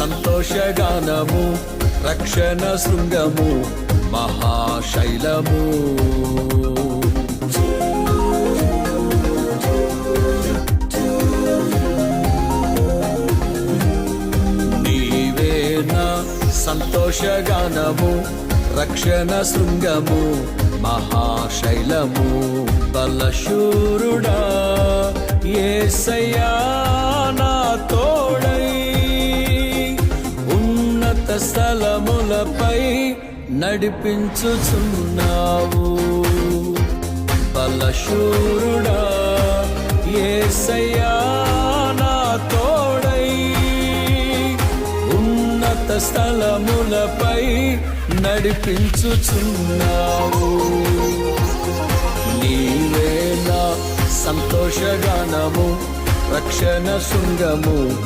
సంతోషగానము, రక్షణ శృంగము, మహాశైలము. నీవేనా సంతోషగానము, రక్షణ శృంగము, మహాశైలము. బలశూరుడా యేసయ్యా నా తోడై, ఉన్నత స్థలములపై నడిపించుచున్నావు. బలశూరుడా యేసయ్యా నా తోడై, ఉన్నత స్థలములపై నడిపించుచున్నావు. నీవేనా సంతోషగానము, రక్షణ శృంగము,